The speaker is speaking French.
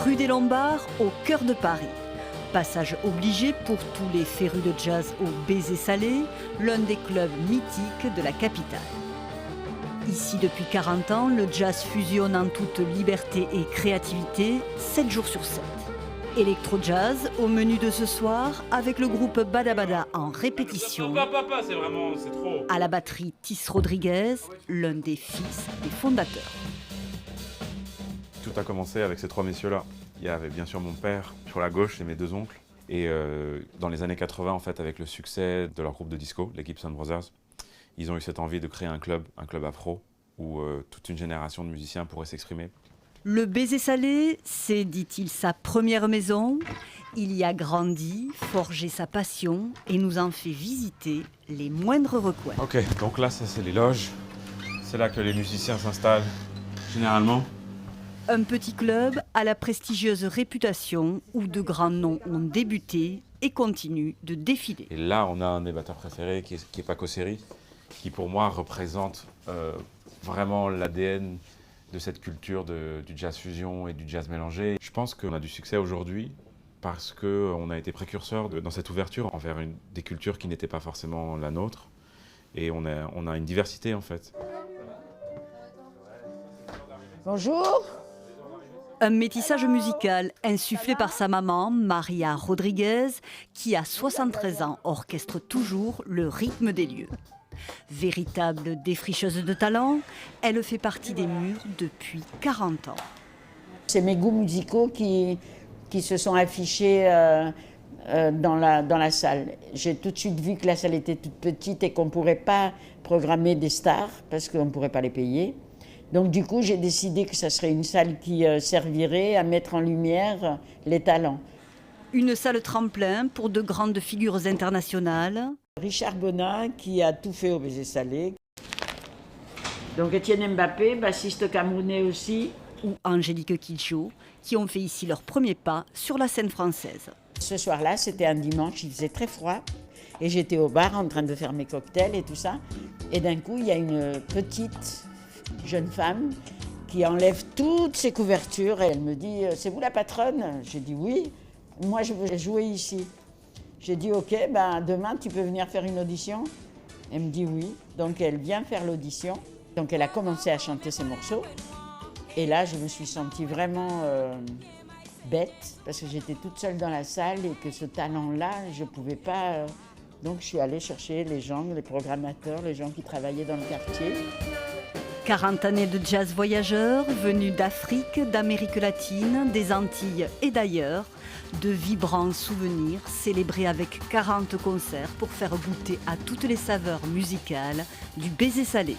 rue des Lombards, au cœur de Paris. Passage obligé pour tous les férus de jazz au Baiser Salé, l'un des clubs mythiques de la capitale. Ici, depuis 40 ans, le jazz fusionne en toute liberté et créativité, 7 jours sur 7. Électro-jazz au menu de ce soir, avec le groupe Bada Bada en répétition. C'est trop. À la batterie, Tis Rodriguez, l'un des fils des fondateurs. Tout a commencé avec ces trois messieurs-là. Il y avait bien sûr mon père sur la gauche et mes deux oncles. Et dans les années 80, en fait, avec le succès de leur groupe de disco, les Gibson Brothers, ils ont eu cette envie de créer un club afro, où toute une génération de musiciens pourrait s'exprimer. Le Baiser Salé, c'est, dit-il, sa première maison. Il y a grandi, forgé sa passion et nous en fait visiter les moindres recoins. Ok, donc là, ça c'est les loges. C'est là que les musiciens s'installent, généralement. Un petit club à la prestigieuse réputation où de grands noms ont débuté et continuent de défiler. Et là, on a un des batteurs préférés qui est Paco Seri, qui pour moi représente vraiment l'ADN de cette culture du jazz fusion et du jazz mélangé. Je pense qu'on a du succès aujourd'hui parce qu'on a été précurseur dans cette ouverture envers des cultures qui n'étaient pas forcément la nôtre. Et on a une diversité en fait. Bonjour. Un métissage musical insufflé par sa maman, Maria Rodriguez, qui à 73 ans orchestre toujours le rythme des lieux. Véritable défricheuse de talent, elle fait partie des murs depuis 40 ans. C'est mes goûts musicaux qui se sont affichés dans la salle. J'ai tout de suite vu que la salle était toute petite et qu'on ne pourrait pas programmer des stars parce qu'on ne pourrait pas les payer. Donc du coup, j'ai décidé que ça serait une salle qui servirait à mettre en lumière les talents. Une salle tremplin pour de grandes figures internationales. Richard Bonin qui a tout fait au Baiser Salé. Donc Étienne Mbappé, bassiste camerounais aussi. Ou Angélique Kidjo, qui ont fait ici leur premier pas sur la scène française. Ce soir-là, c'était un dimanche, il faisait très froid. Et j'étais au bar en train de faire mes cocktails et tout ça. Et d'un coup, il y a une petite jeune femme qui enlève toutes ses couvertures et elle me dit « C'est vous la patronne ?» J'ai dit « Oui, moi je veux jouer ici. » J'ai dit « Ok, ben, demain tu peux venir faire une audition ?» Elle me dit « Oui ». Donc elle vient faire l'audition. Donc elle a commencé à chanter ses morceaux. Et là, je me suis sentie vraiment bête parce que j'étais toute seule dans la salle et que ce talent-là, je ne pouvais pas... Donc je suis allée chercher les gens, les programmateurs, les gens qui travaillaient dans le quartier. 40 années de jazz voyageurs, venus d'Afrique, d'Amérique latine, des Antilles et d'ailleurs, de vibrants souvenirs célébrés avec 40 concerts pour faire goûter à toutes les saveurs musicales du Baiser Salé.